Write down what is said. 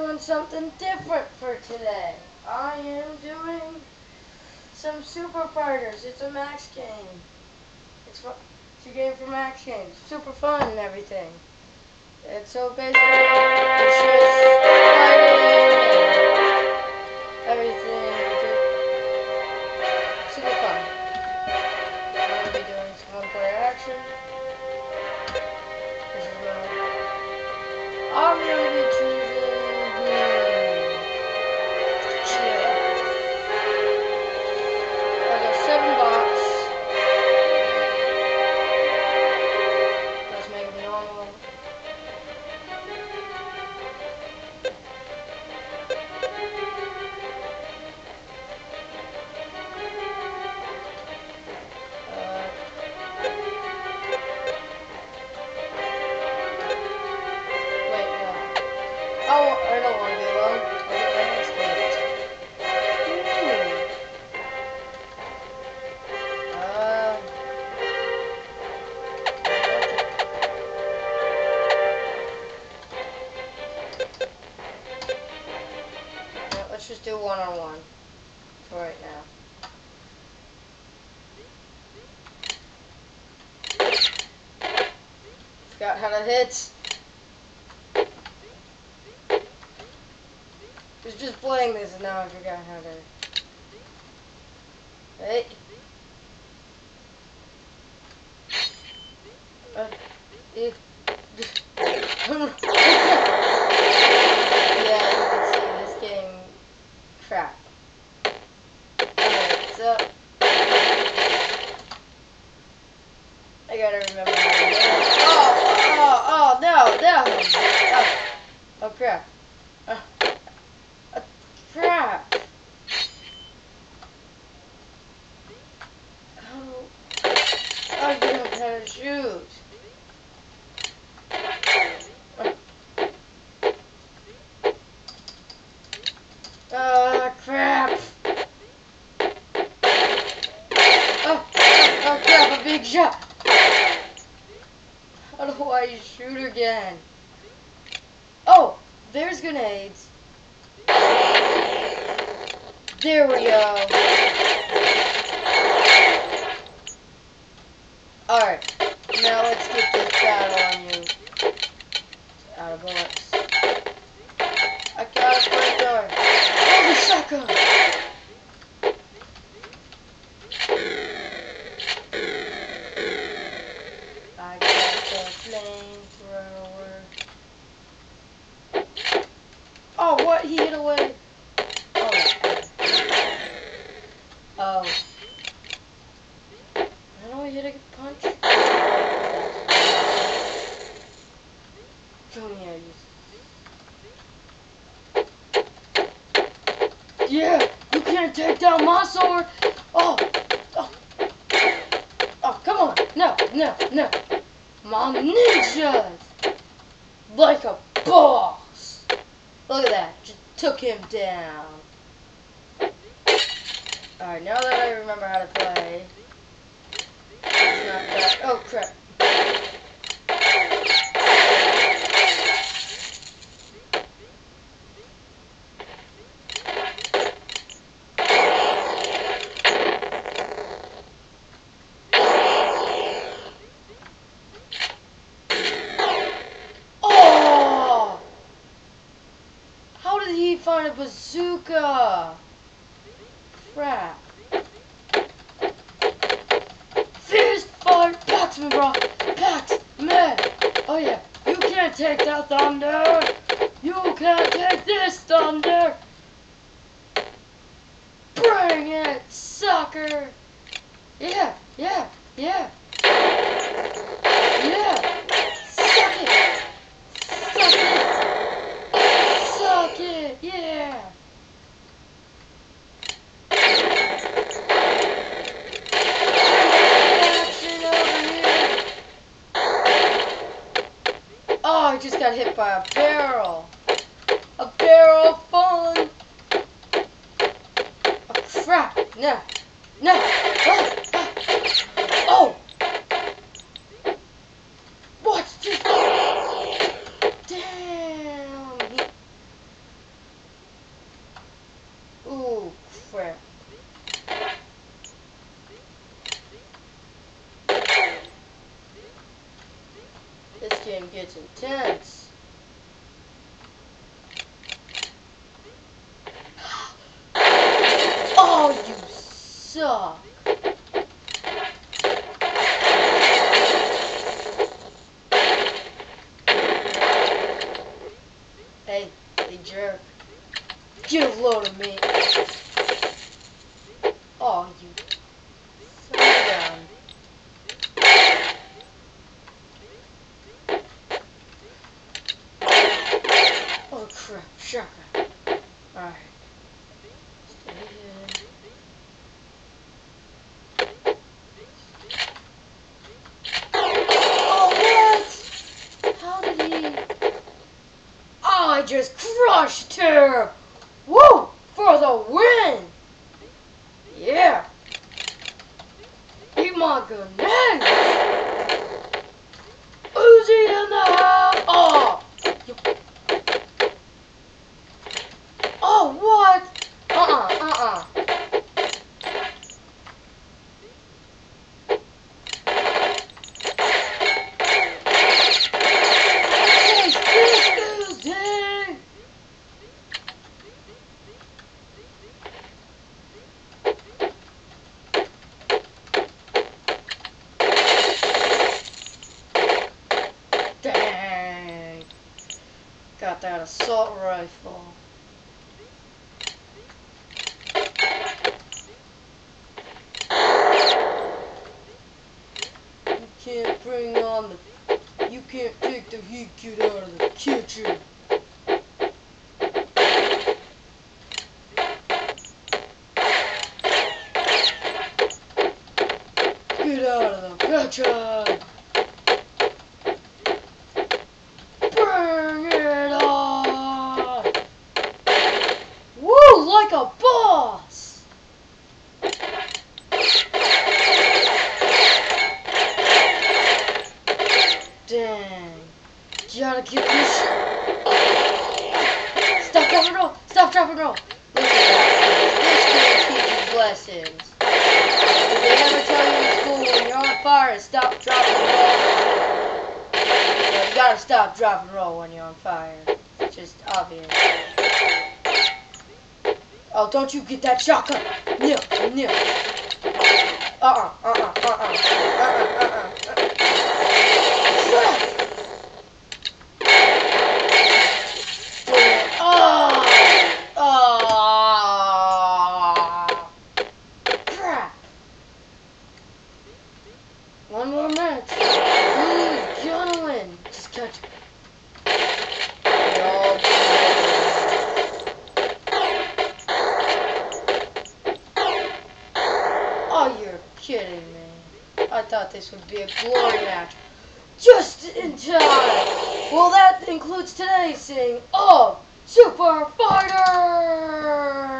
doing something different for today. I am doing some Super Fighters. It's a Max game. It's a game for Max games. Super fun and everything. And so basically, it's just fighting and everything. Super fun. I'm going to be doing some one-player action. This is I'm going to be choosing I got 7 bots. Let's make them normal. Wait, no. Oh, I don't want to be alone. I'll get my next gift. Let's just do one-on-one for right now. Forgot how to hit. Was just playing this and now I forgot how to. Hey. Yeah, you can see this game crap. Alright, so I gotta remember how to do it. Oh, no. Oh, crap. Crap. Oh, I don't know how to shoot. Crap. Oh, crap, a big shot. How do I shoot again? Oh, there's grenades. There we go. Alright, now let's get this battle on you. Out of bullets. I got a flamethrower. Oh, the shotgun! I got the flamethrower. Oh, what? He hit away. Oh. How do I hit a punch? Come here, you. Yeah! You can't take down my sword! Oh! Oh, come on! No! My ninjas! Like a boss! Look at that. Just took him down. Alright, now that I remember how to play. It's not that. Oh, crap. Oh! How did he find a bazooka? Crap. Fist fight! Paxman, bro! Paxman! Oh yeah, you can't take that thunder! You can't take this thunder! Bring it, sucker! Yeah! Yeah! Suck it! Yeah! Oh, I just got hit by a barrel. A barrel of fun. Oh, crap. No. Oh. What? Damn. gets intense. Oh, you suck. Hey, jerk. Get a load of me. Oh, you son of a gun. Oh crap, shotgun. Alright. Stay here. Oh, what? How did he... Oh, I just crushed her! Woo! For the win! Yeah! Eat my grenade! Uzi in the house! Oh! Oh, what? Uh-uh. Hey, Uzi! Dang! Got that assault rifle. Can't bring on the... You can't take the heat kit out of the kitchen. Get out of the kitchen. Bring it on. Woo, like a boss. Dang. You gotta get this. Stop, drop, and roll. Stop, drop, and roll. This game teaches lessons. If they ever tell you in school when you're on fire to stop, drop, and roll, well, you gotta stop, drop, and roll when you're on fire. It's just obvious. Oh, don't you get that shotgun. No. Crap. One more match. Who's gonna win? Just catch it. Oh, you're kidding me. I thought this would be a glory match. Just in time. Well, that includes today's sing of Super Fighter.